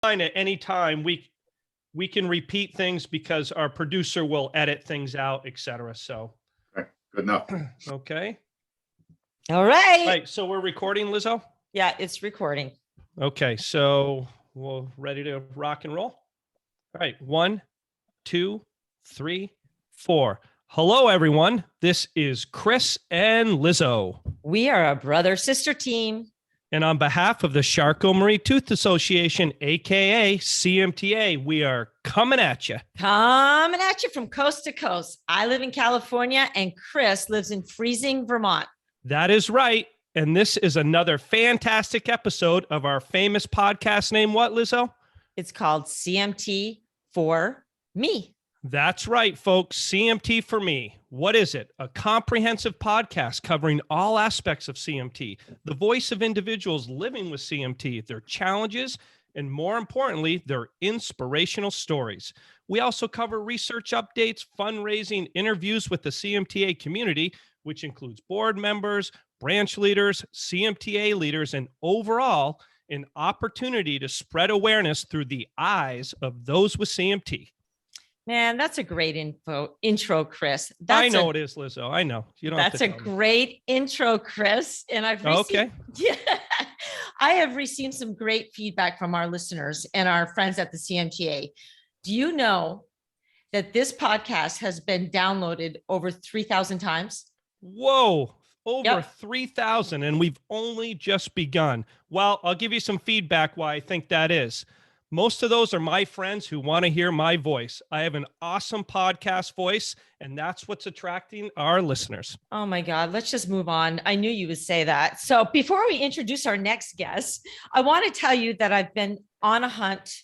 At any time, we can repeat things because our producer will edit things out, etc. So, Okay, good enough. okay. All right. Right. So we're recording, Lizzo? Yeah, it's recording. Okay. So we're ready to rock and roll. All right. 1, 2, 3, 4. Hello, everyone. This is Chris and Lizzo. We are a brother-sister team. And on behalf of the Charcot-Marie Tooth Association, aka CMTA, we are coming at you. Coming at you from coast to coast. I live in California and Chris lives in freezing Vermont. That is right. And this is another fantastic episode of our famous podcast name. What, Lizzo? It's called CMT for Me. That's right, folks. CMT for Me. What is it? A comprehensive podcast covering all aspects of CMT, the voice of individuals living with CMT, their challenges, and more importantly, their inspirational stories. We also cover research updates, fundraising, interviews with the CMTA community, which includes board members, branch leaders, CMTA leaders, and overall, an opportunity to spread awareness through the eyes of those with CMT. Man, that's a great intro, Chris. I know it is, Lizzo. I know. You don't. That's a great intro, Chris. And I've received, I have received some great feedback from our listeners and our friends at the CMTA. Do you know that this podcast has been downloaded over 3,000 times? Whoa, over 3,000, and we've only just begun. Well, I'll give you some feedback why I think that is. Most of those are my friends who want to hear my voice. I have an awesome podcast voice, and that's what's attracting our listeners. Oh my God, let's just move on. I knew you would say that. So before we introduce our next guest, I want to tell you that I've been on a hunt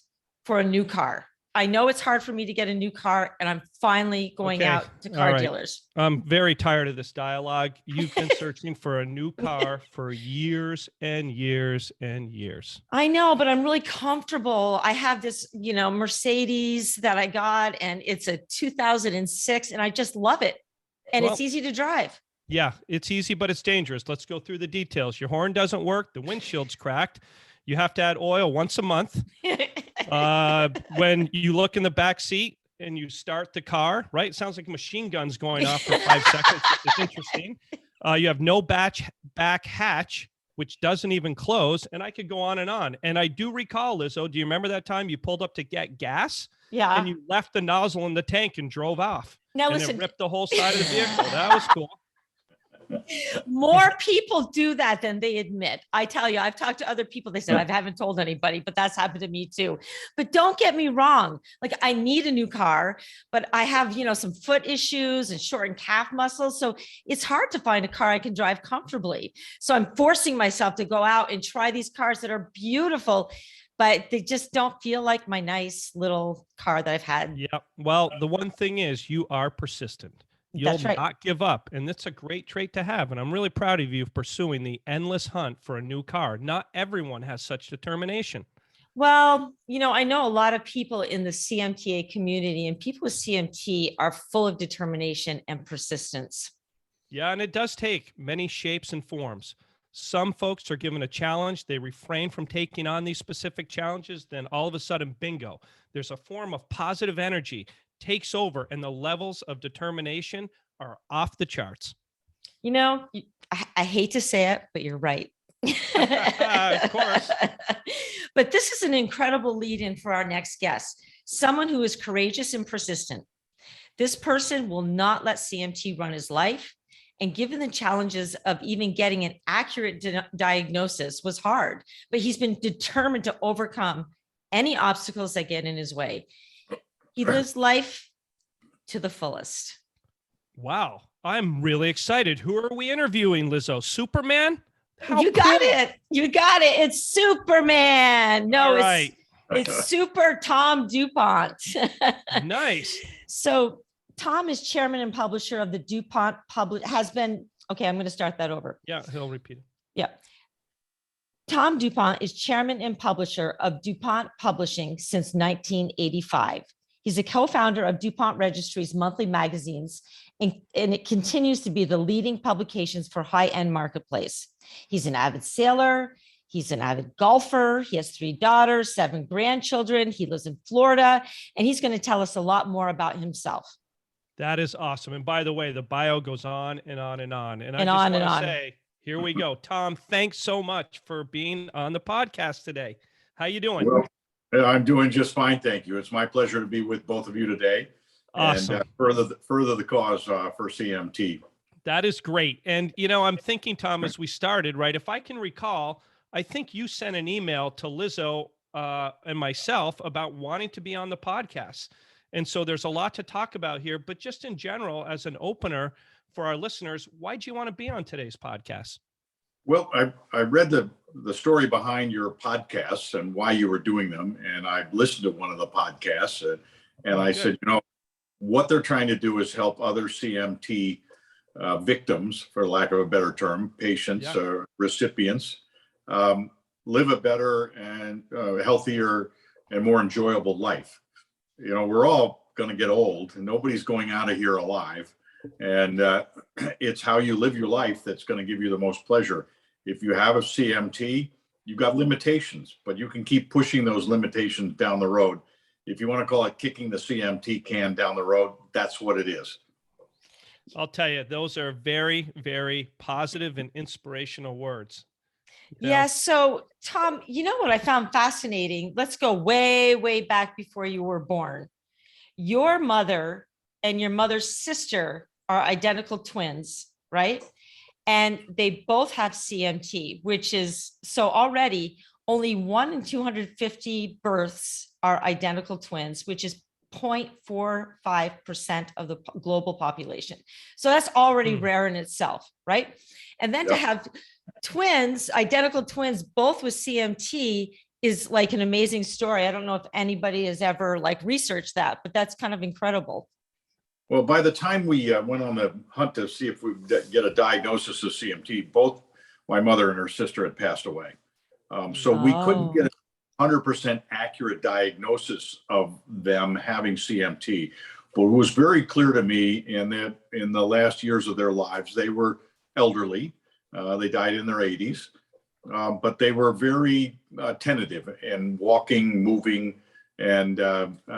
for a new car. I know it's hard for me to get a new car, and I'm finally going out to car dealers. I'm very tired of this dialogue. You've been searching for a new car for years and years and years. I know, but I'm really comfortable. I have this, Mercedes that I got, and it's a 2006, and I just love it. And it's easy to drive. Yeah, it's easy, but it's dangerous. Let's go through the details. Your horn doesn't work. The windshield's cracked. You have to add oil once a month. When you look in the back seat and you start the car, right? It sounds like machine guns going off for 5 seconds. It's interesting. You have no back hatch, which doesn't even close. And I could go on. And I do recall, Lizzo, do you remember that time you pulled up to get gas? Yeah. And you left the nozzle in the tank and drove off. Now and listen, it ripped the whole side of the vehicle. That was cool. More people do that than they admit. I tell you, I've talked to other people. They said, I haven't told anybody, but that's happened to me too. But don't get me wrong. Like, I need a new car, but I have, some foot issues and shortened calf muscles. So it's hard to find a car I can drive comfortably. So I'm forcing myself to go out and try these cars that are beautiful, but they just don't feel like my nice little car that I've had. Yeah. Well, the one thing is you are persistent. You'll not give up. And that's a great trait to have. And I'm really proud of you for pursuing the endless hunt for a new car. Not everyone has such determination. Well, I know a lot of people in the CMTA community, and people with CMT are full of determination and persistence. Yeah, and it does take many shapes and forms. Some folks are given a challenge. They refrain from taking on these specific challenges. Then all of a sudden, bingo, there's a form of positive energy takes over, and the levels of determination are off the charts. I hate to say it, but you're right. Of course. But this is an incredible lead-in for our next guest, someone who is courageous and persistent. This person will not let CMT run his life, and given the challenges of even getting an accurate diagnosis was hard, but he's been determined to overcome any obstacles that get in his way. He lives life to the fullest. Wow. I'm really excited. Who are we interviewing, Lizzo? Superman? You got it. It's Superman. No, it's Super Tom DuPont. Nice. So Tom is chairman and publisher of the DuPont I'm going to start that over. Yeah, he'll repeat it. Yeah. Tom DuPont is chairman and publisher of DuPont Publishing since 1985. He's a co-founder of DuPont Registry's monthly magazines, and it continues to be the leading publications for high-end marketplace. He's an avid sailor. He's an avid golfer. He has 3 daughters, 7 grandchildren. He lives in Florida, and he's going to tell us a lot more about himself. That is awesome. And by the way, the bio goes on and on and on. And I And just on want and to on. say, here we go. Tom, thanks so much for being on the podcast today. How you doing? Well, I'm doing just fine, thank you. It's my pleasure to be with both of you today. Awesome. And further the cause for CMT. That is great. And, you know, I'm thinking, Tom, as we started, right, if I can recall, I think you sent an email to Lizzo and myself about wanting to be on the podcast. And so there's a lot to talk about here, but just in general, as an opener for our listeners, why'd you want to be on today's podcast? Well, I read the story behind your podcasts and why you were doing them. And I listened to one of the podcasts and I said, you know, what they're trying to do is help other CMT victims, for lack of a better term, patients or recipients, live a better and healthier and more enjoyable life. You know, we're all going to get old and nobody's going out of here alive. And it's how you live your life that's going to give you the most pleasure. If you have a CMT, you've got limitations, but you can keep pushing those limitations down the road. If you want to call it kicking the CMT can down the road, that's what it is. I'll tell you, those are very, very positive and inspirational words. You know? Yeah. So, Tom, you know what I found fascinating? Let's go way, way back before you were born. Your mother and your mother's sister are identical twins, right? And they both have CMT, which is so already only 1 in 250 births are identical twins, which is 0.45% of the global population. So that's already rare in itself, right? And then to have twins, identical twins, both with CMT is like an amazing story. I don't know if anybody has ever like researched that, but that's kind of incredible. Well, by the time we went on the hunt to see if we get a diagnosis of CMT, both my mother and her sister had passed away. So we couldn't get a 100% accurate diagnosis of them having CMT. But it was very clear to me in that in the last years of their lives, they were elderly. They died in their 80s, but they were very tentative and walking, moving, and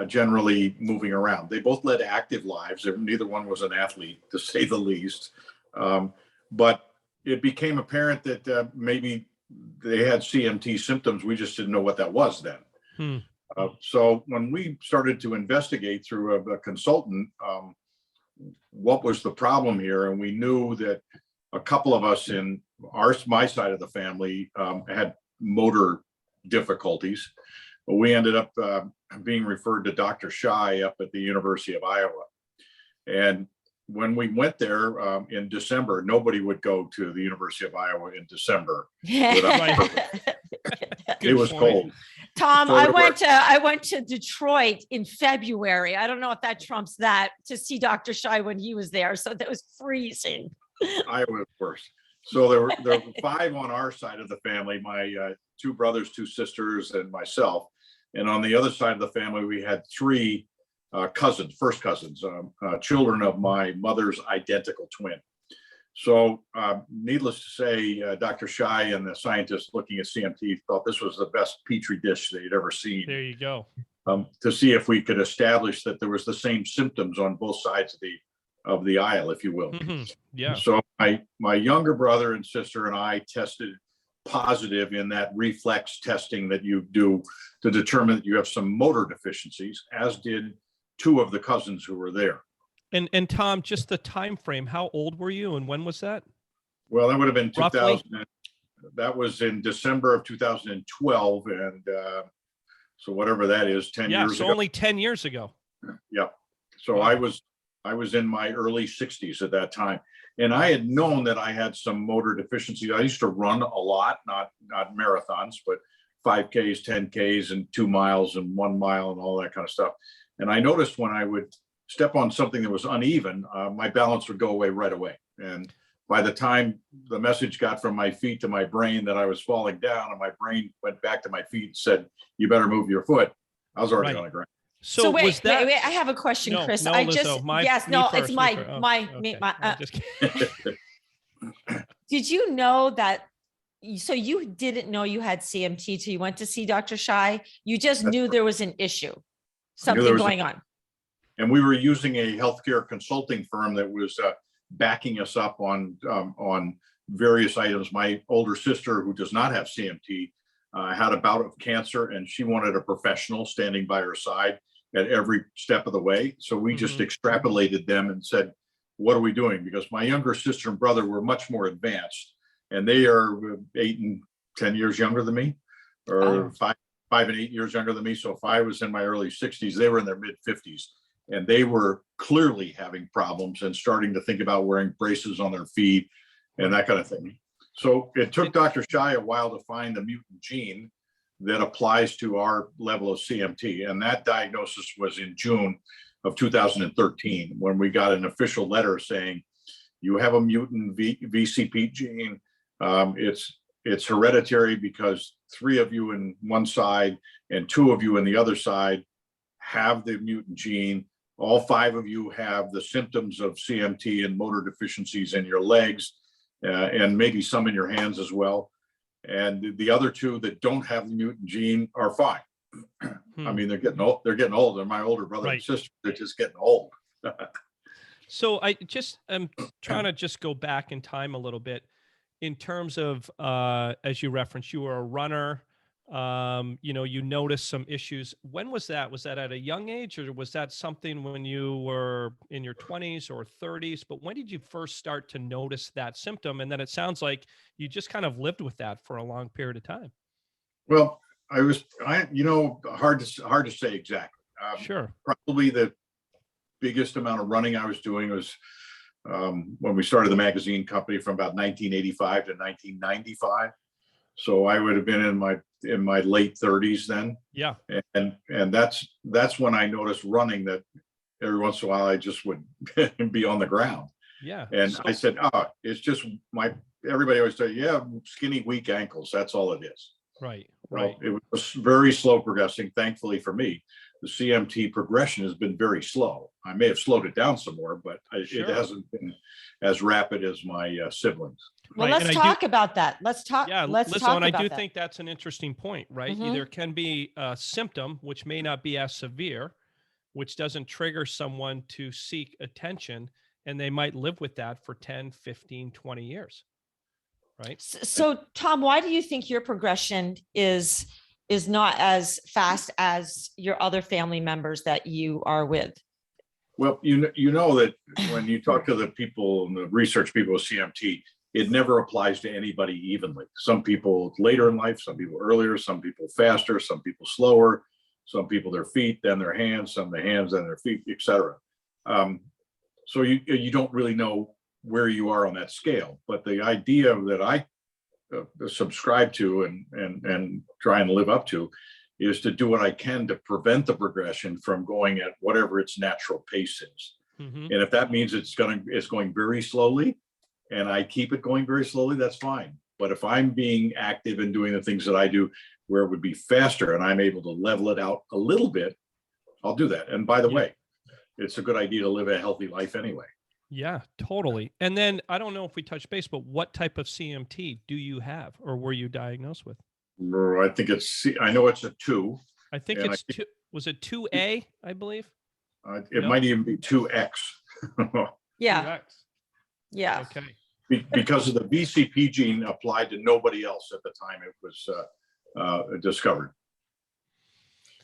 generally moving around. They both led active lives. Neither one was an athlete, to say the least. But it became apparent that maybe they had CMT symptoms. We just didn't know what that was then. So when we started to investigate through a consultant, what was the problem here? And we knew that a couple of us in my side of the family had motor difficulties. We ended up being referred to Dr. Shy up at the University of Iowa. And when we went there in December, nobody would go to the University of Iowa in December. It was cold. Tom, I went to Detroit in February. I don't know if that trumps that, to see Dr. Shy when he was there. So that was freezing. Iowa was worse. So there were 5 on our side of the family, my 2 brothers, 2 sisters, and myself. And on the other side of the family, we had 3 first cousins, children of my mother's identical twin. So needless to say, Dr. Shy and the scientists looking at CMT thought this was the best petri dish they'd ever seen. There you go. To see if we could establish that there was the same symptoms on both sides of the aisle, if you will. Yeah. So my younger brother and sister and I tested positive in that reflex testing that you do to determine that you have some motor deficiencies, as did 2 of the cousins who were there. And Tom, just the time frame, how old were you and when was that? Well, that would have been Roughly? 2000. That was in December of 2012. And so whatever that is, 10 years ago. Only 10 years ago. Yeah. So Wow. I was in my early 60s at that time. And I had known that I had some motor deficiencies. I used to run a lot, not marathons, but 5Ks, 10Ks, and 2 miles and 1 mile and all that kind of stuff. And I noticed when I would step on something that was uneven, my balance would go away right away. And by the time the message got from my feet to my brain that I was falling down, and my brain went back to my feet and said, "You better move your foot," I was already on the ground. So wait, was that? wait, I have a question, No, Chris. no, I Lizzo, just my- yes, me no, first, it's me my first. Oh, my okay. me. My I'm just kidding. did you know that so you didn't know you had CMT till you went to see Dr. Shai. You just That's knew correct. there was an issue, I knew something there was going on. And we were using a healthcare consulting firm that was backing us up on various items. My older sister, who does not have CMT, had a bout of cancer, and she wanted a professional standing by her side at every step of the way. So we just extrapolated them and said, what are we doing? Because my younger sister and brother were much more advanced, and they are 8 and 10 years younger than me, or 5 and 8 years younger than me. So if I was in my early 60s, they were in their mid 50s, and they were clearly having problems and starting to think about wearing braces on their feet and that kind of thing. So it took Dr. Shai a while to find the mutant gene that applies to our level of CMT. And that diagnosis was in June of 2013, when we got an official letter saying, you have a mutant VCP gene. It's hereditary because 3 of you in one side and 2 of you in the other side have the mutant gene. All 5 of you have the symptoms of CMT and motor deficiencies in your legs, and maybe some in your hands as well. And the other 2 that don't have the mutant gene are fine. I mean, they're getting old. They're getting old. They're my older brother and sister. They're just getting old. So I'm trying to just go back in time a little bit in terms of, as you referenced, you were a runner. You noticed some issues. When was that? Was that at a young age, or was that something when you were in your 20s or 30s? But when did you first start to notice that symptom? And then it sounds like you just kind of lived with that for a long period of time. Well, hard to say exactly. Sure. Probably the biggest amount of running I was doing was when we started the magazine company from about 1985 to 1995. So I would have been in my late 30s then. Yeah. And that's when I noticed running, that every once in a while I just would be on the ground. Yeah. And I said, it's just everybody always say, yeah, skinny, weak ankles. That's all it is. Right. Well, it was very slow progressing. Thankfully for me, the CMT progression has been very slow. I may have slowed it down some more, but it hasn't been as rapid as my siblings. Well, let's talk about that. Let's talk. Yeah, let's listen, talk and I about do that. think that's an interesting point, right? There can be a symptom which may not be as severe, which doesn't trigger someone to seek attention, and they might live with that for 10, 15, 20 years, right? So, Tom, why do you think your progression is not as fast as your other family members that you are with? Well, you know that when you talk to the people and the research people with CMT, it never applies to anybody evenly. Some people later in life, some people earlier, some people faster, some people slower, some people their feet, then their hands, some their hands, then their feet, etc. So you don't really know where you are on that scale. But the idea that I subscribe to and try and live up to is to do what I can to prevent the progression from going at whatever its natural pace is. And if that means it's going very slowly, and I keep it going very slowly, that's fine. But if I'm being active and doing the things that I do where it would be faster and I'm able to level it out a little bit, I'll do that. And by the way, it's a good idea to live a healthy life anyway. Yeah, totally. And then I don't know if we touched base, but what type of CMT do you have, or were you diagnosed with? I think I know it's a 2. I think it's 2. Was it 2A, I believe? It might even be 2X. Yeah. 2X. Yeah. Okay. Because of the VCP gene applied to nobody else at the time it was discovered.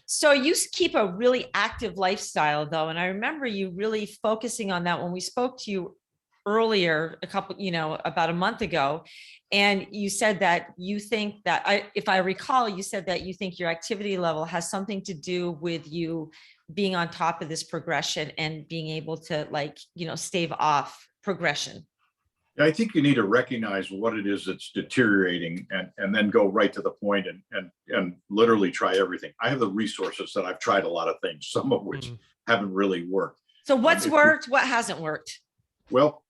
So you keep a really active lifestyle, though, and I remember you really focusing on that when we spoke to you earlier, about a month ago, and you said that you think that, if I recall, you said that you think your activity level has something to do with you being on top of this progression and being able to stave off progression. I think you need to recognize what it is that's deteriorating and then go right to the point and literally try everything. I have the resources that I've tried a lot of things, some of which haven't really worked. So what's worked? What hasn't worked? Well,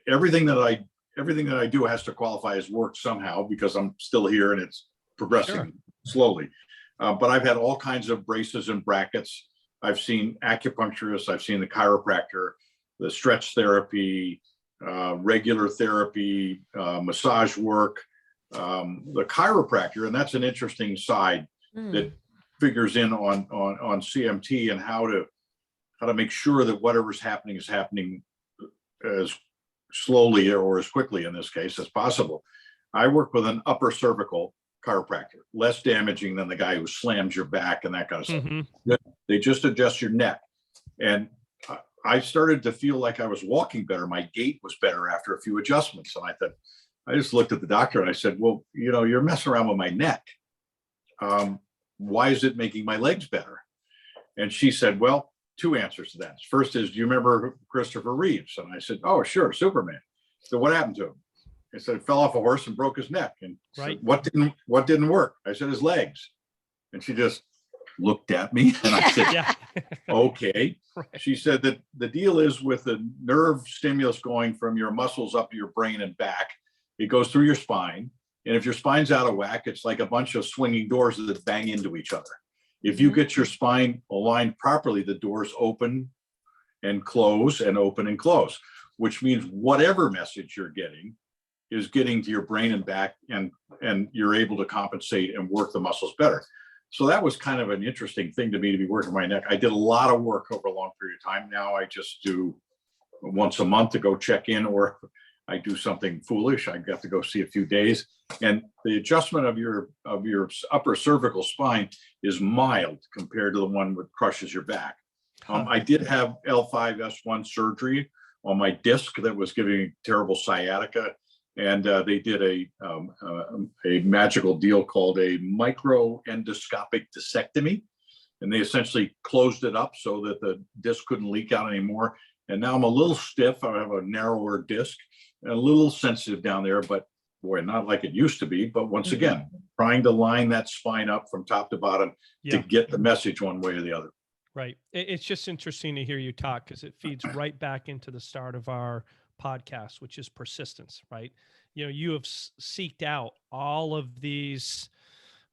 everything that I do has to qualify as work somehow, because I'm still here and it's progressing slowly. But I've had all kinds of braces and brackets. I've seen acupuncturists, I've seen the chiropractor, the stretch therapy, regular therapy, massage work, the chiropractor, and that's an interesting side that figures in on CMT and how to make sure that whatever's happening is happening as slowly or as quickly in this case as possible. I work with an upper cervical chiropractor, less damaging than the guy who slams your back and that kind of stuff. Mm-hmm. They just adjust your neck. And I started to feel like I was walking better. My gait was better after a few adjustments. And I just looked at the doctor and I said, well, you're messing around with my neck. Why is it making my legs better? And she said, well, two answers to that. First is, do you remember Christopher Reeves? And I said, oh, sure, Superman. So what happened to him? I said, he fell off a horse and broke his neck. And right. Said, what didn't work? I said, his legs. And she just looked at me and I said, Yeah. okay. Right. She said that the deal is with the nerve stimulus going from your muscles up to your brain and back, it goes through your spine. And if your spine's out of whack, it's like a bunch of swinging doors that bang into each other. If you get your spine aligned properly, the doors open and close and open and close, which means whatever message you're getting is getting to your brain and back, and you're able to compensate and work the muscles better. So that was kind of an interesting thing to me, to be working my neck. I did a lot of work over a long period of time. Now I just do once a month to go check in, or I do something foolish, I got to go see a few days. And the adjustment of your upper cervical spine is mild compared to the one that crushes your back. I did have L5-S1 surgery on my disc that was giving me terrible sciatica. And they did a magical deal called a microendoscopic discectomy. And they essentially closed it up so that the disc couldn't leak out anymore. And now I'm a little stiff. I have a narrower disc and a little sensitive down there, but boy, not like it used to be. But once again, trying to line that spine up from top to bottom to get the message one way or the other. Right. It's just interesting to hear you talk, because it feeds right back into the start of our podcast, which is persistence, right? You have seeked out all of these,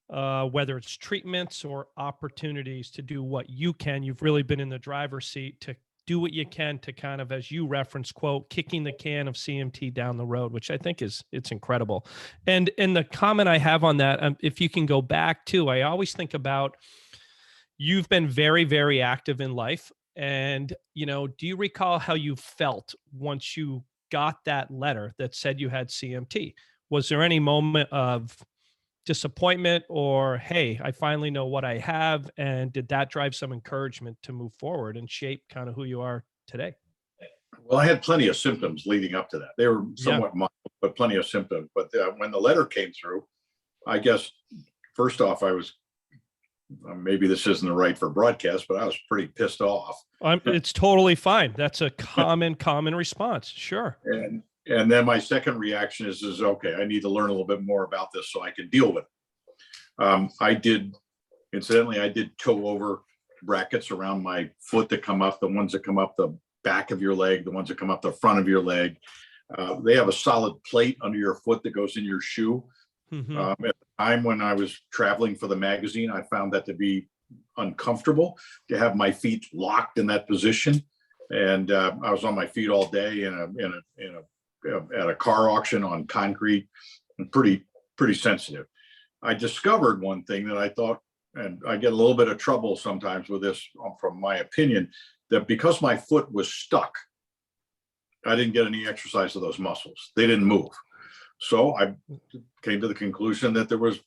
whether it's treatments or opportunities to do what you can. You've really been in the driver's seat to do what you can to kind of, as you reference, quote, kicking the can of CMT down the road, which I think it's incredible. And the comment I have on that, if you can go back to, I always think about, you've been very, very active in life. And, do you recall how you felt once you got that letter that said you had CMT? Was there any moment of disappointment, or, hey, I finally know what I have? And did that drive some encouragement to move forward and shape kind of who you are today? Well, I had plenty of symptoms leading up to that. They were somewhat mild, but plenty of symptoms. But when the letter came through, I guess, first off, I was, maybe this isn't the right for broadcast, but I was pretty pissed off. It's totally fine. That's a common response. Sure. And then my second reaction is okay, I need to learn a little bit more about this so I can deal with it. I did toe over brackets around my foot that come up, the ones that come up the back of your leg, the ones that come up the front of your leg. They have a solid plate under your foot that goes in your shoe. Mm-hmm. At the time when I was traveling for the magazine, I found that to be uncomfortable to have my feet locked in that position. And I was on my feet all day at a car auction on concrete, and pretty sensitive. I discovered one thing that I thought, and I get a little bit of trouble sometimes with this from my opinion, that because my foot was stuck, I didn't get any exercise of those muscles. They didn't move. So I came to the conclusion that there was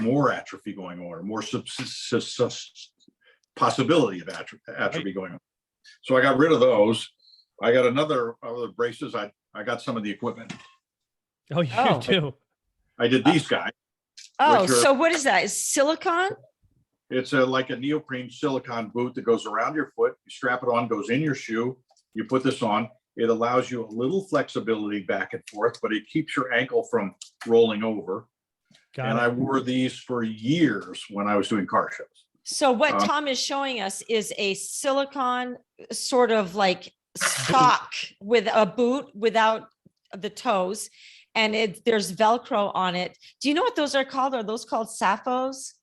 more atrophy going on, or more possibility of atrophy going on. So I got rid of those. I got other braces. I got some of the equipment. Oh, you do? I did these guys. Oh, so what is that? Is silicone? It's like a neoprene silicone boot that goes around your foot. You strap it on, goes in your shoe. You put this on. It allows you a little flexibility back and forth, but it keeps your ankle from rolling over. I wore these for years when I was doing car shows. So what Tom is showing us is a silicone sort of like sock with a boot without the toes, and there's Velcro on it. Do you know what those are called? Are those called Sappos?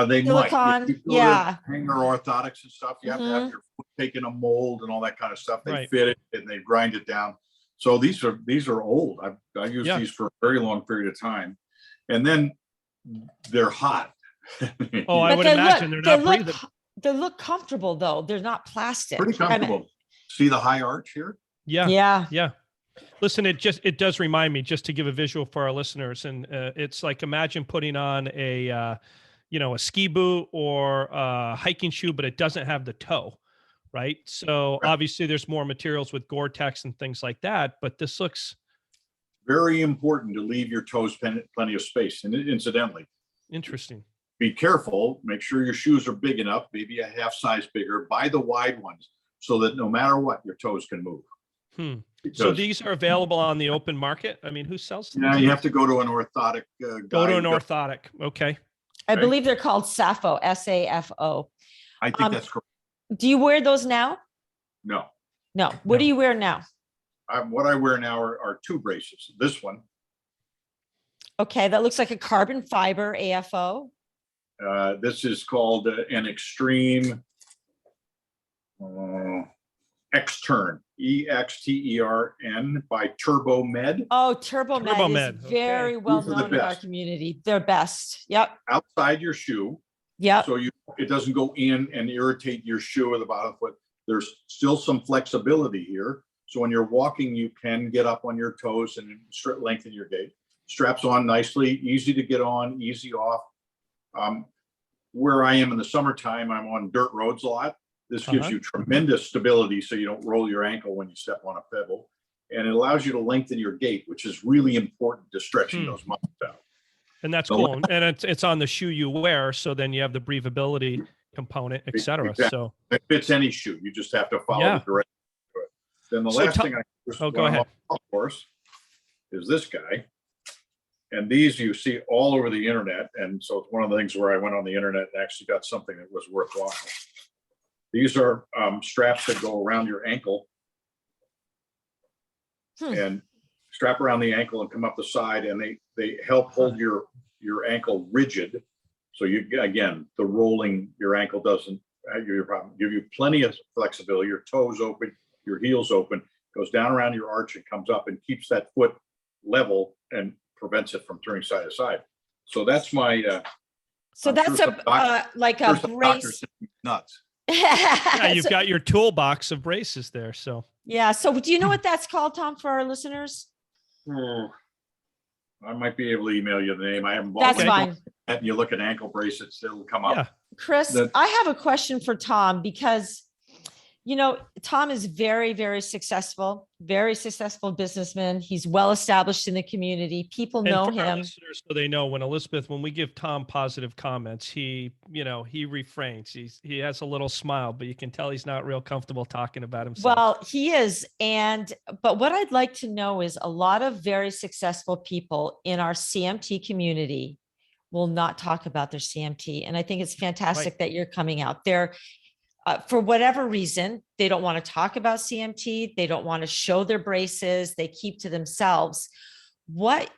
They silicone, might. yeah. Hanger orthotics and stuff. You have to have your foot taken a mold and all that kind of stuff. They fit it and they grind it down. So these are old. I used Yeah. these for a very long period of time, and then they're hot. Oh, I But would imagine they're not breathable. they look comfortable though. They're not plastic. Pretty comfortable. See the high arch here? Yeah. Yeah. Yeah. Listen, it does remind me, just to give a visual for our listeners, and it's like, imagine putting on a ski boot or a hiking shoe, but it doesn't have the toe, right? So Right. obviously there's more materials with Gore-Tex and things like that, but this looks Very important to leave your toes plenty of space. And incidentally, interesting. be careful. Make sure your shoes are big enough, maybe a half size bigger. Buy the wide ones so that no matter what, your toes can move. So Because these are available on the open market. I mean, who sells them? you have to go to an orthotic Go guy. to an orthotic. Okay. I Okay. believe they're called SAFO, SAFO. I think that's correct. Do you wear those now? No. No. What do No. you wear now? What I wear now are two braces. This one, Okay, that looks like a carbon fiber AFO. this is called an extreme Extern, EXTERN by Turbo Med. Oh, Turbomed Turbomed, is okay. very well These are the known in our best. community. They're best. Yep. Outside your shoe, Yep. so it doesn't go in and irritate your shoe or the bottom foot. There's still some flexibility here. So when you're walking, you can get up on your toes and lengthen your gait. Straps on nicely, easy to get on, easy off. Where I am in the summertime, I'm on dirt roads a lot. This gives you tremendous stability so you don't roll your ankle when you step on a pebble. And it allows you to lengthen your gait, which is really important to stretching those muscles out. And that's So- cool. And it's on the shoe you wear. So then you have the breathability component, et cetera. Exactly. So It fits any shoe. You just have to follow Yeah. the direction to it. Then the So last tell- thing I use Oh, go when I'm ahead. on the course is this guy. And these you see all over the internet. And so it's one of the things where I went on the internet and actually got something that was worthwhile. These are straps that go around your ankle and strap around the ankle and come up the side, and they help hold your ankle rigid. So you, again, the rolling your ankle doesn't have your problem. Give you plenty of flexibility. Your toes open, your heels open, goes down around your arch and comes up and keeps that foot level and prevents it from turning side to side. So that's my So I'm that's sure some like a there's some doctors brace. think I'm nuts. yeah, you've So- got your toolbox of braces there. So yeah. So do you know what that's called, Tom, for our listeners? I might be able to email you the name. I haven't bought That's one. fine. And you look at ankle bracelets, it'll come up. yeah. Chris, That- I have a question for Tom because, Tom is very, very successful businessman. He's well established in the community. People And know for our him. listeners, so they know, when we give Tom positive comments, he refrains. He has a little smile, but you can tell he's not real comfortable talking about himself. Well, he is. But what I'd like to know is a lot of very successful people in our CMT community will not talk about their CMT. And I think it's fantastic that you're coming out there. For whatever reason, they don't want to talk about CMT. They don't want to show their braces. They keep to themselves. What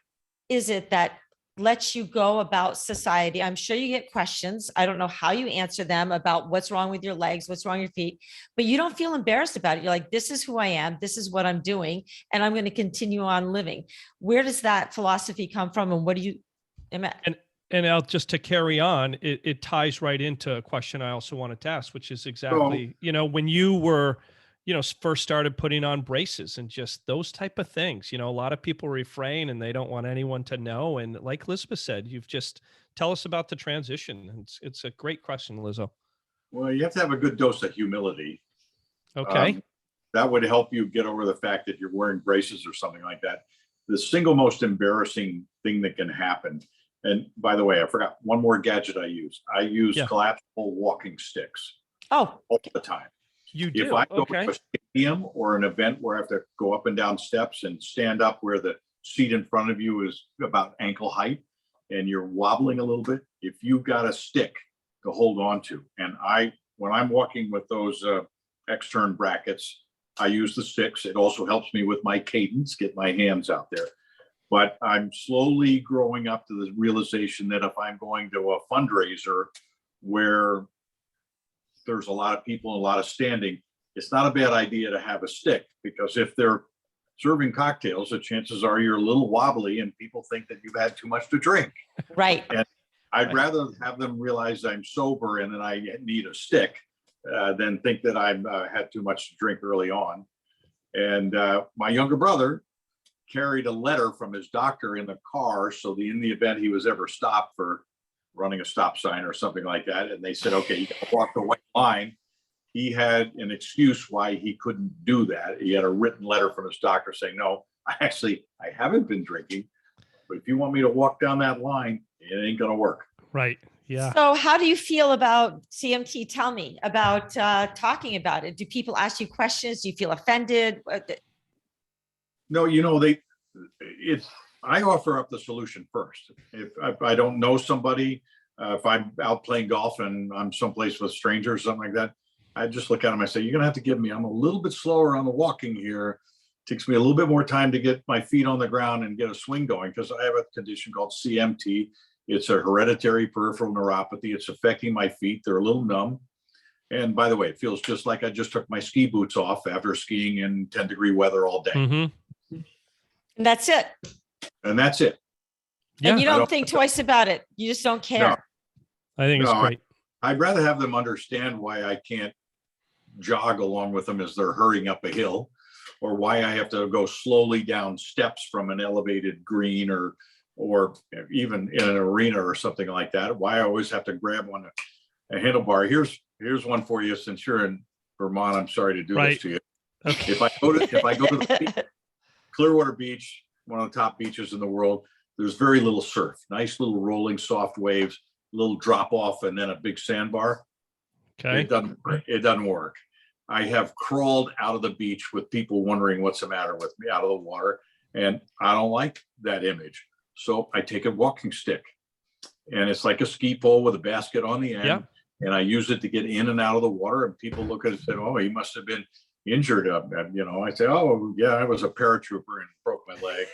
is it that lets you go about society? I'm sure you get questions. I don't know how you answer them about what's wrong with your legs, what's wrong with your feet, but you don't feel embarrassed about it. You're like, this is who I am. This is what I'm doing. And I'm going to continue on living. Where does that philosophy come from? And what do you, And Al, just to carry on, it ties right into a question I also wanted to ask, which is exactly, when you were, first started putting on braces and just those type of things, a lot of people refrain and they don't want anyone to know. And like Elizabeth said, tell us about the transition. It's a great question, Lizzo. Well, you have to have a good dose of humility. Okay. That would help you get over the fact that you're wearing braces or something like that. The single most embarrassing thing that can happen. And by the way, I forgot one more gadget I use. I use collapsible walking sticks all the time. You do? If I go Okay. to a stadium or an event where I have to go up and down steps and stand up where the seat in front of you is about ankle height and you're wobbling a little bit, if you've got a stick to hold on to, and when I'm walking with those extern brackets, I use the sticks. It also helps me with my cadence, get my hands out there. But I'm slowly growing up to the realization that if I'm going to a fundraiser where there's a lot of people and a lot of standing, it's not a bad idea to have a stick, because if they're serving cocktails, the chances are you're a little wobbly and people think that you've had too much to drink. Right. And I'd Right. rather have them realize I'm sober and that I need a stick than think that I've had too much to drink early on. And my younger brother carried a letter from his doctor in the car. So in the event he was ever stopped for running a stop sign or something like that, and they said, okay, you gotta walk the white line, he had an excuse why he couldn't do that. He had a written letter from his doctor saying, no, I haven't been drinking, but if you want me to walk down that line, it ain't gonna work. Right. Yeah. So how do you feel about CMT? Tell me about talking about it. Do people ask you questions? Do you feel offended? No, I offer up the solution first. If I don't know somebody, if I'm out playing golf and I'm someplace with strangers, something like that, I just look at them. I say, you're going to have to give me, I'm a little bit slower on the walking here. Takes me a little bit more time to get my feet on the ground and get a swing going because I have a condition called CMT. It's a hereditary peripheral neuropathy. It's affecting my feet. They're a little numb. And by the way, it feels just like I just took my ski boots off after skiing in 10-degree weather all day. Mm-hmm. And that's it. And that's it. Yeah. And you I don't don't- think twice about it. You just don't care. I think it's No, great. I'd rather have them understand why I can't jog along with them as they're hurrying up a hill, or why I have to go slowly down steps from an elevated green or even in an arena or something like that. Why I always have to grab a handlebar. Here's one for you. Since you're in Vermont, I'm sorry to do Right. this to you. Okay. If I go to the beach, Clearwater Beach, one of the top beaches in the world, there's very little surf. Nice little rolling soft waves, little drop off, and then a big sandbar. Okay. It doesn't work. I have crawled out of the beach with people wondering what's the matter with me out of the water, and I don't like that image. So I take a walking stick, and it's like a ski pole with a basket on the end, Yeah. and I use it to get in and out of the water. And people look at it and say, "Oh, he must have been injured." I say, "Oh, yeah, I was a paratrooper and broke my leg."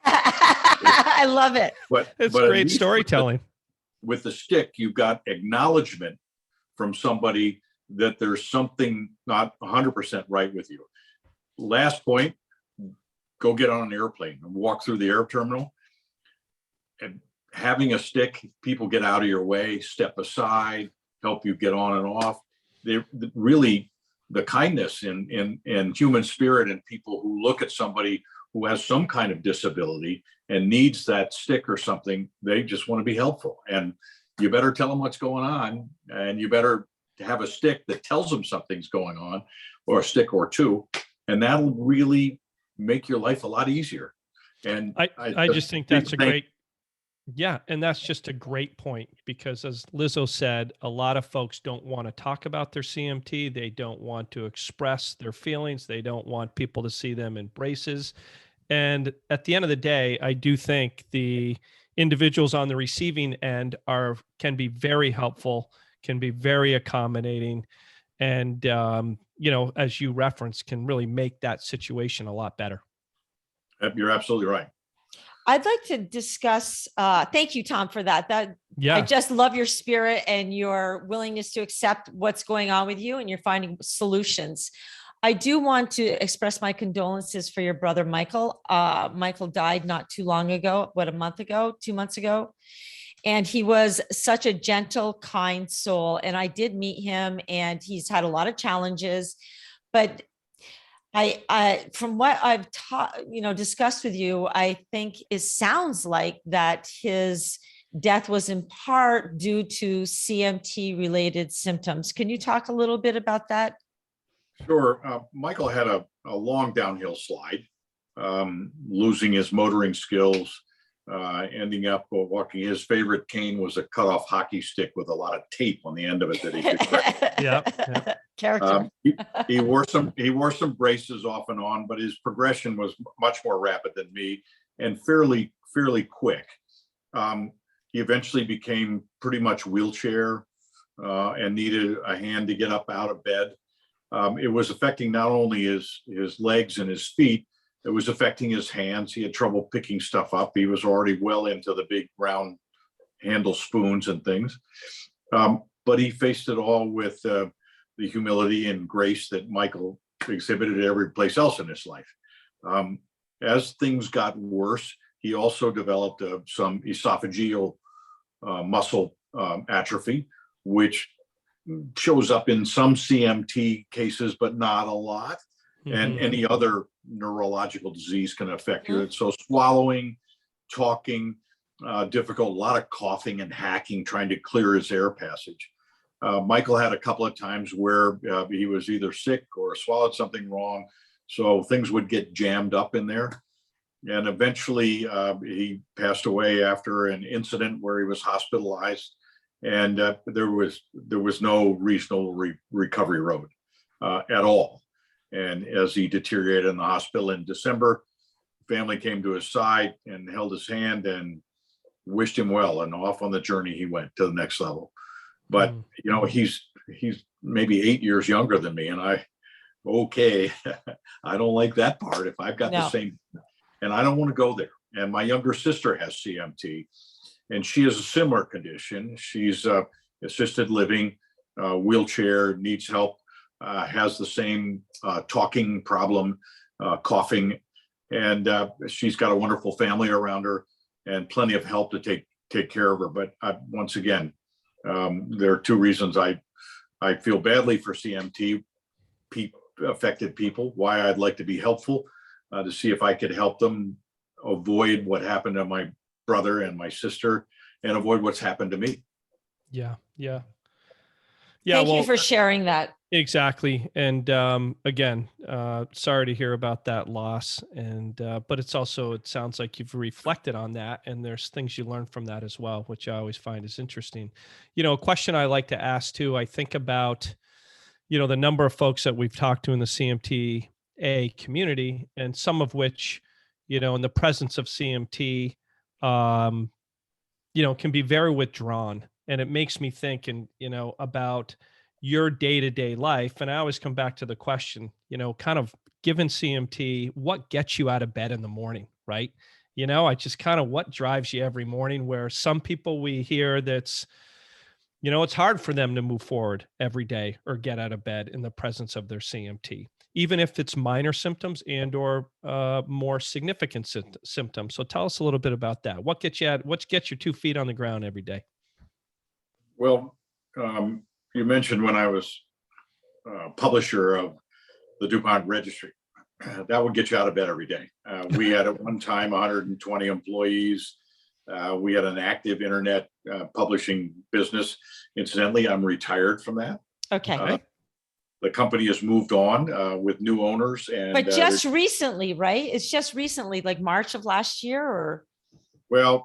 I love it. But It's but at great least storytelling. with the stick, you've got acknowledgement from somebody that there's something not 100% right with you. Last point, go get on an airplane and walk through the air terminal. And having a stick, people get out of your way, step aside, help you get on and off. They really, the kindness in human spirit and people who look at somebody who has some kind of disability and needs that stick or something, they just want to be helpful. And you better tell them what's going on, and you better have a stick that tells them something's going on, or a stick or two, and that'll really make your life a lot easier. And I just think that's a great, yeah. And that's just a great point, because as Lizzo said, a lot of folks don't want to talk about their CMT. They don't want to express their feelings. They don't want people to see them in braces. And at the end of the day, I do think the individuals on the receiving end can be very helpful, can be very accommodating, and as you referenced, can really make that situation a lot better. You're absolutely right. I'd like to discuss, thank you, Tom, for that. I Yeah. just love your spirit and your willingness to accept what's going on with you, and you're finding solutions. I do want to express my condolences for your brother, Michael. Michael died not too long ago, a month ago, 2 months ago. And he was such a gentle, kind soul. And I did meet him, and he's had a lot of challenges, but I from what I've discussed with you, I think it sounds like that his death was in part due to CMT related symptoms. Can you talk a little bit about that? Sure. Michael had a long downhill slide, losing his motoring skills, ending up walking. His favorite cane was a cut-off hockey stick with a lot of tape on the end of it that he could grab. Yeah. Character. He wore some braces off and on, but his progression was much more rapid than me and fairly quick. He eventually became pretty much wheelchair and needed a hand to get up out of bed. It was affecting not only his legs and his feet, it was affecting his hands. He had trouble picking stuff up. He was already well into the big round handle spoons and things. But he faced it all with the humility and grace that Michael exhibited every place else in his life. As things got worse, he also developed some esophageal muscle atrophy, which shows up in some CMT cases, but not a lot. And any other neurological disease can affect you. So swallowing, talking, difficult, a lot of coughing and hacking, trying to clear his air passage. Michael had a couple of times where he was either sick or swallowed something wrong. So things would get jammed up in there. And eventually he passed away after an incident where he was hospitalized, and there was no reasonable recovery road at all. And as he deteriorated in the hospital in December, family came to his side and held his hand and wished him well, and off on the journey he went to the next level. But you know, he's maybe 8 years younger than me, and I don't like that part. If I've got the same, and I don't want to go there. And my younger sister has CMT, and she has a similar condition. She's assisted living, wheelchair, needs help, has the same talking problem, coughing, and she's got a wonderful family around her and plenty of help to take care of her. But once again, there are two reasons I feel badly for CMT affected people, why I'd like to be helpful, to see if I could help them avoid what happened to my brother and my sister and avoid what's happened to me. Yeah. Thank you for sharing that. Exactly. And again, sorry to hear about that loss. And but it sounds like you've reflected on that, and there's things you learn from that as well, which I always find is interesting. You know, a question I like to ask too, I think about, you know, the number of folks that we've talked to in the CMTA community, and some of which, you know, in the presence of CMT, you know, can be very withdrawn. And it makes me think, and, you know, about your day-to-day life. And I always come back to the question, you know, kind of given CMT, what gets you out of bed in the morning, right? You know, I just kind of what drives you every morning, where some people we hear that's, you know, it's hard for them to move forward every day or get out of bed in the presence of their CMT, even if it's minor symptoms and or more significant symptoms. So tell us a little bit about that. What gets your 2 feet on the ground every day? Well, you mentioned when I was publisher of the DuPont Registry, that would get you out of bed every day. We had at one time 120 employees. We had an active internet publishing business. Incidentally, I'm retired from that. Okay. The company has moved on with new owners, But just recently, right? It's just recently, like March of last year, or? Well,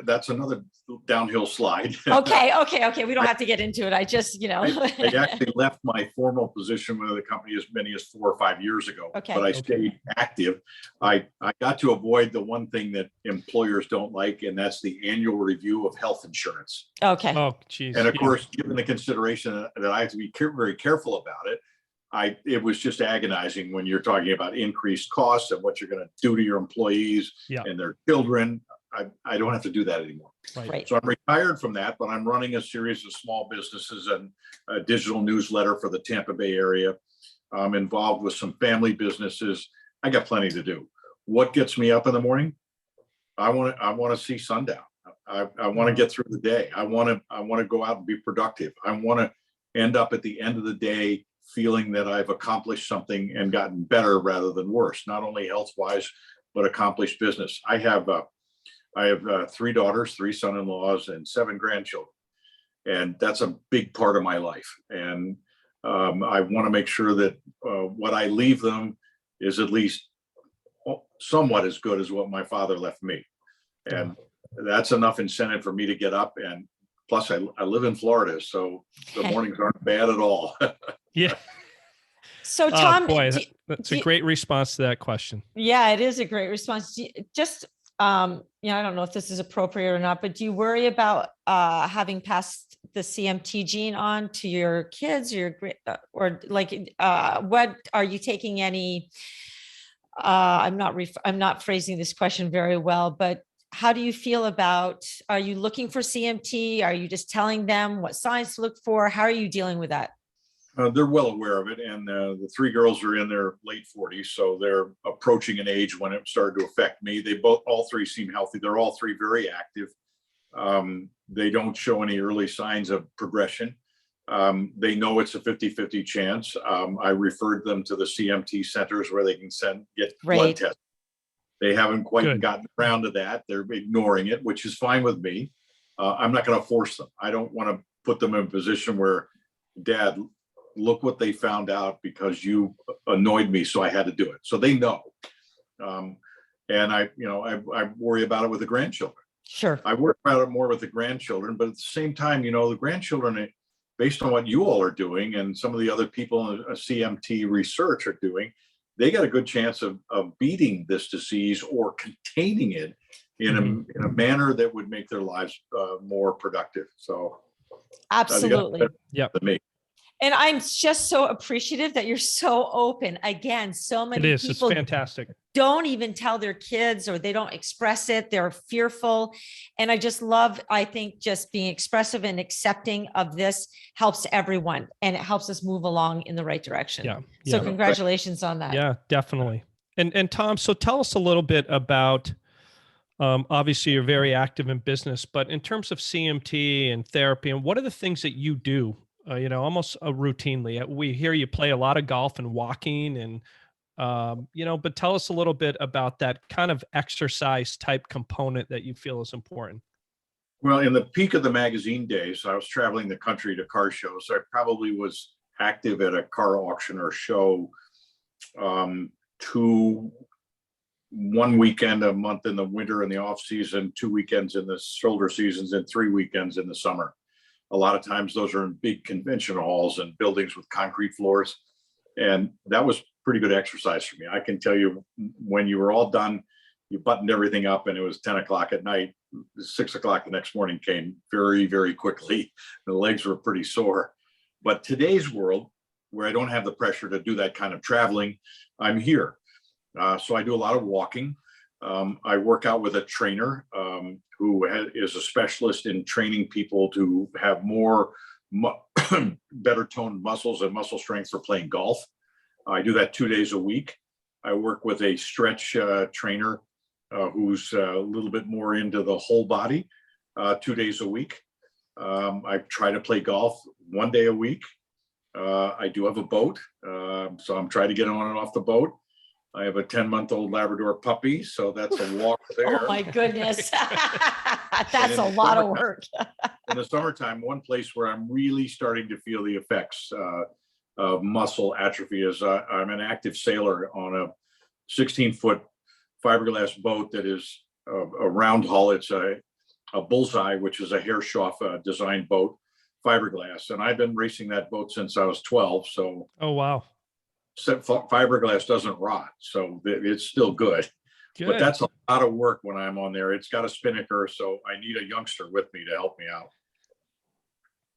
that's another downhill slide. Okay. We don't have to get into it. I just, you know. I actually left my formal position with the company as many as 4 or 5 years ago, but I stayed active. I got to avoid the one thing that employers don't like, and that's the annual review of health insurance. Okay. Oh, geez. And of course, given the consideration that I have to be very careful about it, it was just agonizing when you're talking about increased costs and what you're going to do to your employees and their children. I don't have to do that anymore. Right. So I'm retired from that, but I'm running a series of small businesses and a digital newsletter for the Tampa Bay area. I'm involved with some family businesses. I got plenty to do. What gets me up in the morning? I want to see sundown. I want to get through the day. I want to go out and be productive. I want to end up at the end of the day feeling that I've accomplished something and gotten better rather than worse, not only health-wise, but accomplished business. I have 3 daughters, 3 son-in-laws, and 7 grandchildren. And that's a big part of my life. And I want to make sure that what I leave them is at least somewhat as good as what my father left me. And that's enough incentive for me to get up. And plus I live in Florida, so the mornings aren't bad at all. Yeah. So Tom, that's a great response to that question. Yeah, it is a great response. Just, I don't know if this is appropriate or not, but do you worry about having passed the CMT gene on to your kids, or like, what are you taking any, I'm not phrasing this question very well, but how do you feel about, are you looking for CMT? Are you just telling them what signs to look for? How are you dealing with that? They're well aware of it, and the three girls are in their late 40s, so they're approaching an age when it started to affect me. All three seem healthy. They're all three very active. They don't show any early signs of progression. They know it's a 50-50 chance. I referred them to the CMT centers where they can get blood Great. tests. They haven't quite Good. gotten around to that. They're ignoring it, which is fine with me. I'm not going to force them. I don't want to put them in a position where, Dad, look what they found out because you annoyed me, so I had to do it. So they know. And I worry about it with the grandchildren. Sure. I worry about it more with the grandchildren, but at the same time, the grandchildren, based on what you all are doing and some of the other people in CMT research are doing, they got a good chance of beating this disease or containing it in a manner that would make their lives more productive. So Absolutely. Yep. Me. And I'm just so appreciative that you're so open. Again, so It many is. It's people fantastic. don't even tell their kids, or they don't express it. They're fearful. And I just love, I think just being expressive and accepting of this helps everyone, and it helps us move along in the right direction. Yeah. So Yeah. congratulations on that. Yeah, definitely. And Tom, so tell us a little bit about, obviously you're very active in business, but in terms of CMT and therapy, and what are the things that you do, almost routinely? We hear you play a lot of golf and walking and, but tell us a little bit about that kind of exercise type component that you feel is important. Well, in the peak of the magazine days, I was traveling the country to car shows. So I probably was active at a car auction or show 1 weekend a month in the winter in the off season, 2 weekends in the shoulder seasons, and 3 weekends in the summer. A lot of times those are in big convention halls and buildings with concrete floors. And that was pretty good exercise for me. I can tell you, when you were all done, you buttoned everything up and it was 10 o'clock at night. 6 o'clock the next morning came very, very quickly. The legs were pretty sore. But today's world, where I don't have the pressure to do that kind of traveling, I'm here. So I do a lot of walking. I work out with a trainer who is a specialist in training people to have more better toned muscles and muscle strength for playing golf. I do that 2 days a week. I work with a stretch trainer who's a little bit more into the whole body 2 days a week. I try to play golf 1 day a week. I do have a boat, so I'm trying to get on and off the boat. I have a 10-month-old Labrador puppy, so that's a walk there. Oh my goodness. That's a lot of work. In the summertime, one place where I'm really starting to feel the effects of muscle atrophy is I'm an active sailor on a 16-foot fiberglass boat that is a round hull. It's a Bullseye, which is a Herreshoff designed boat, fiberglass. And I've been racing that boat since I was 12. So Oh, wow. Fiberglass doesn't rot, so it's still good. Good. But that's a lot of work when I'm on there. It's got a spinnaker, so I need a youngster with me to help me out.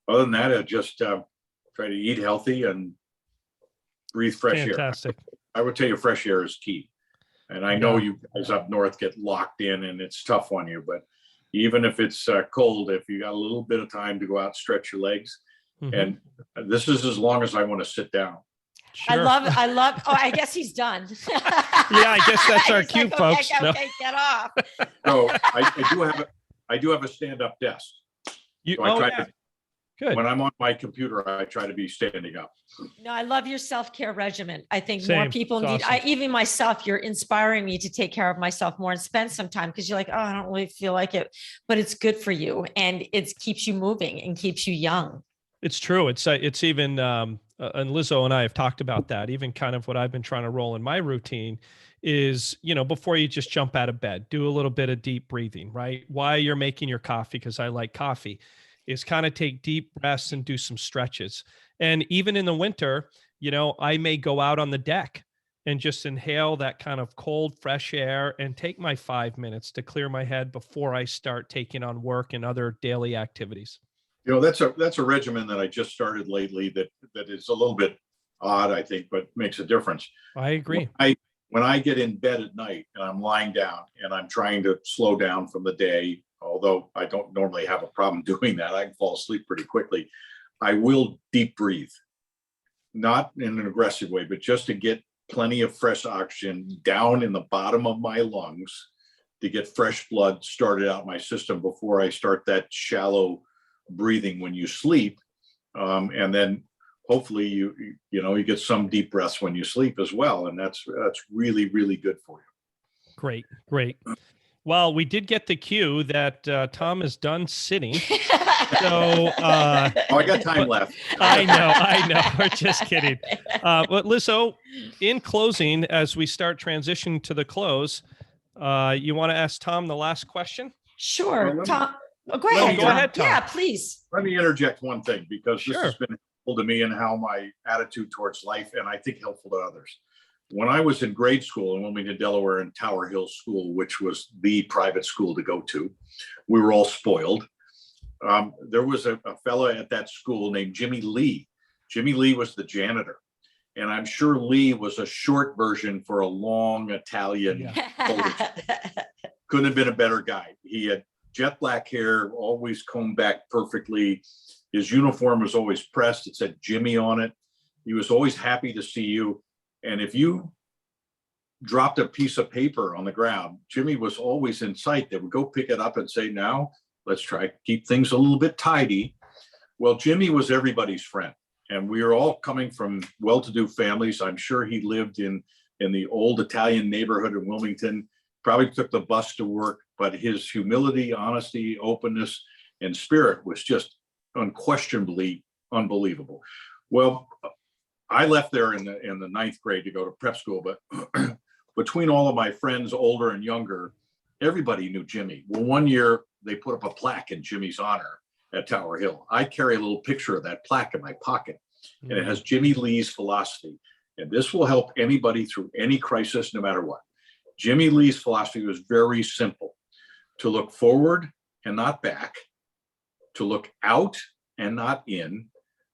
Other than that, I just try to eat healthy and breathe fresh air. Fantastic. I would tell you fresh air is key. And I know you guys up north get locked in and it's tough on you, but even if it's cold, if you got a little bit of time to go out, stretch your legs. Mhm. And this is as long as I want to sit down. I Sure. love, oh, I guess he's done. Yeah, I guess that's our He's cue, like, folks. Okay, No. okay, get off. So I do have a stand-up desk. You, So I oh, try yeah. to, Good. when I'm on my computer, I try to be standing up. No, I love your self-care regimen. I think more Same. people It's need, awesome. even myself, you're inspiring me to take care of myself more and spend some time, because you're like, oh, I don't really feel like it, but it's good for you and it keeps you moving and keeps you young. It's true. It's even, and Lizzo and I have talked about that. Even kind of what I've been trying to roll in my routine is, before you just jump out of bed, do a little bit of deep breathing, right? While you're making your coffee, because I like coffee, is kind of take deep breaths and do some stretches. And even in the winter, I may go out on the deck and just inhale that kind of cold, fresh air and take my 5 minutes to clear my head before I start taking on work and other daily activities. That's a regimen that I just started lately that is a little bit odd, I think, but makes a difference. I agree. When I get in bed at night and I'm lying down and I'm trying to slow down from the day, although I don't normally have a problem doing that, I can fall asleep pretty quickly. I will deep breathe. not in an aggressive way, but just to get plenty of fresh oxygen down in the bottom of my lungs, to get fresh blood started out my system before I start that shallow breathing when you sleep. And then hopefully you get some deep breaths when you sleep as well. And that's really, really good for you. Great, great. Well, we did get the cue that Tom is done sitting. So I got time left. I know. We're just kidding. But Lizzo, in closing, as we start transitioning to the close, you want to ask Tom the last question? Sure, Well, Tom. Oh, go let ahead. me- Go ahead, Tom. Yeah, please. Let me interject one thing, because this Sure. has been helpful to me and how my attitude towards life, and I think helpful to others. When I was in grade school in Wilmington, Delaware, in Tower Hill School, which was the private school to go to, we were all spoiled. There was a fellow at that school named Jimmy Lee. Jimmy Lee was the janitor. And I'm sure Lee was a short version for a long Italian. Yeah. Couldn't have been a better guy. He had jet black hair, always combed back perfectly. His uniform was always pressed. It said Jimmy on it. He was always happy to see you. And if you dropped a piece of paper on the ground, Jimmy was always in sight. They would go pick it up and say, now let's try to keep things a little bit tidy. Well, Jimmy was everybody's friend. And we are all coming from well-to-do families. I'm sure he lived in the old Italian neighborhood in Wilmington, probably took the bus to work, but his humility, honesty, openness, and spirit was just unquestionably unbelievable. Well, I left there in the ninth grade to go to prep school, but between all of my friends, older and younger, everybody knew Jimmy. Well, one year they put up a plaque in Jimmy's honor at Tower Hill. I carry a little picture of that plaque in my pocket, and it has Jimmy Lee's philosophy. And this will help anybody through any crisis, no matter what. Jimmy Lee's philosophy was very simple: to look forward and not back, to look out and not in,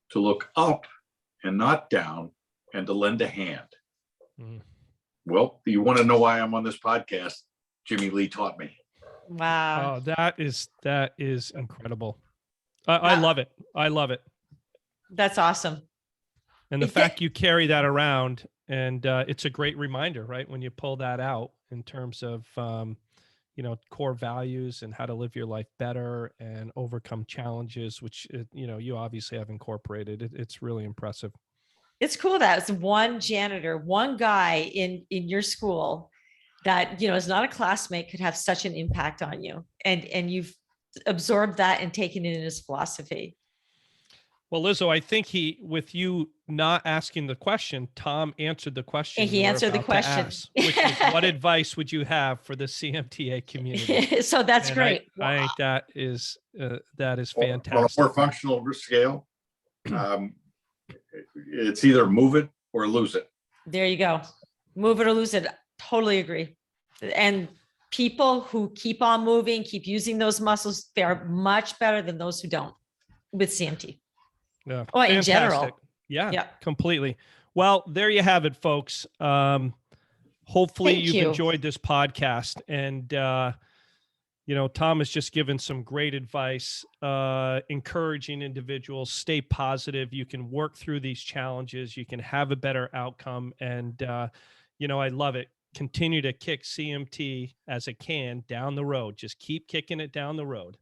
to look up and not down, and to lend a hand. Mm. Well, you want to know why I'm on this podcast? Jimmy Lee taught me. Wow. Oh, that is incredible. I love it. I love it. That's awesome. And the Is that- fact you carry that around, and it's a great reminder, right? When you pull that out in terms of, core values and how to live your life better and overcome challenges, which, you obviously have incorporated. It's really impressive. It's cool that it's one janitor, one guy in your school that, is not a classmate, could have such an impact on you. And you've absorbed that and taken it in his philosophy. Well, Lizzo, I think with you not asking the question, Tom answered the question. And he you were answered the about to question. ask, which is, what advice would you have for the CMTA community? So that's And great. I think that is On a fantastic. more functional scale, it's either move it or lose it. There you go. Move it or lose it. Totally agree. And people who keep on moving, keep using those muscles, they're much better than those who don't with CMT. Yeah, Oh, in general. fantastic. Yeah, Yeah. completely. Well, there you have it, folks. Hopefully Thank you've you. enjoyed this podcast. And, Tom has just given some great advice, encouraging individuals, stay positive. You can work through these challenges. You can have a better outcome. And, I love it. Continue to kick CMT as it can down the road. Just keep kicking it down the road.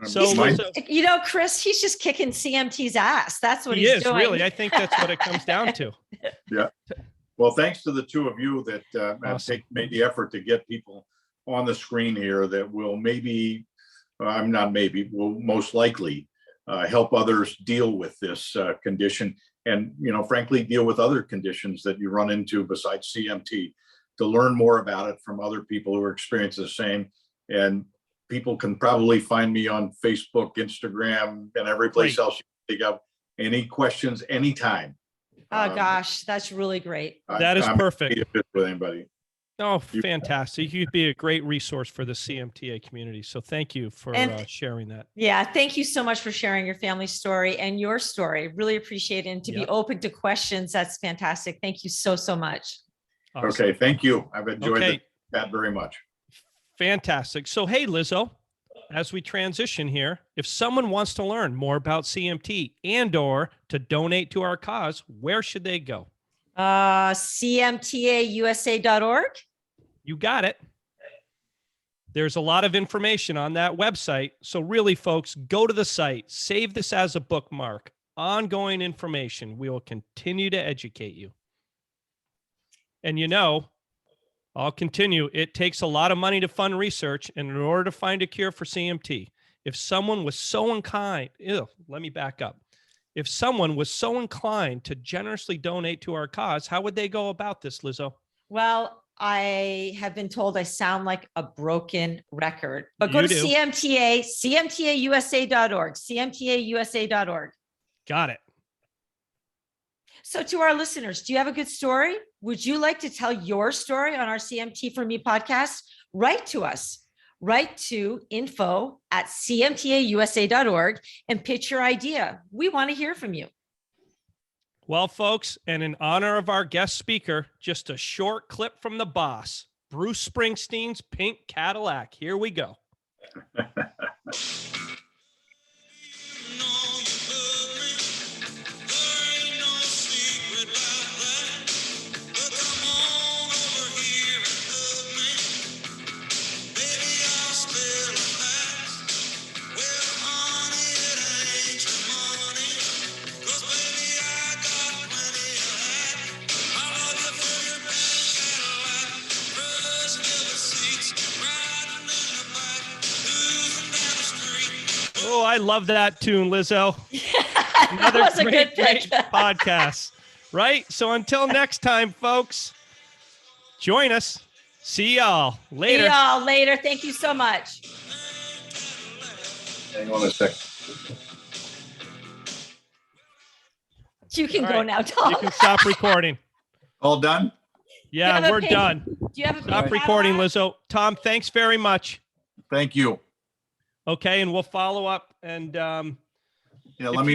So, Mine- Lizzo, Chris, he's just kicking CMT's ass. That's what he he's is doing. really. I think that's what it comes down to. Well, thanks to the two of you that have Awesome. made the effort to get people on the screen here that will will most likely help others deal with this condition, and frankly deal with other conditions that you run into besides CMT. To learn more about it from other people who are experiencing the same, and people can probably find me on Facebook, Instagram, and every place Great. else you think of. Any questions, anytime. Oh gosh, that's really great. That is I'm perfect. happy to fit with anybody. Oh, You- fantastic. You'd be a great resource for the CMTA community. So thank you for And- sharing that. Yeah, thank you so much for sharing your family story and your story. Really appreciate it. And to be Yep. open to questions, that's fantastic. Thank you so, so much. Awesome. Okay, thank you. I've enjoyed Okay, that very much. fantastic. So, hey, Lizzo, as we transition here, if someone wants to learn more about CMT and or to donate to our cause, where should they go? CMTAUSA.org. You got it. There's a lot of information on that website. So really, folks, go to the site, save this as a bookmark. Ongoing information. We will continue to educate you. And I'll continue. It takes a lot of money to fund research, and in order to find a cure for CMT, if someone was so inclined, let me back up. If someone was so inclined to generously donate to our cause, how would they go about this, Lizzo? Well, I have been told I sound like a broken record, but go You to do. CMTAUSA.org, CMTAUSA.org. Got it. So to our listeners, do you have a good story? Would you like to tell your story on our CMT for Me podcast? Write to us. Write to info@cmtausa.org and pitch your idea. We want to hear from you. Well, folks, and in honor of our guest speaker, just a short clip from the boss, Bruce Springsteen's Pink Cadillac. Here we go. Oh, I love that tune, Lizzo. Another That was a great, good pick. great podcast, right? So until next time, folks, join us. See y'all later. See y'all later. Thank you so much. Hang on a second. You can All go right. now, Tom. You can stop recording. All done? Yeah, have a we're pink- done. Do you have a Stop pink recording, Cadillac? Lizzo. Tom, thanks very much. Thank you. Okay, and we'll follow up and Yeah, let me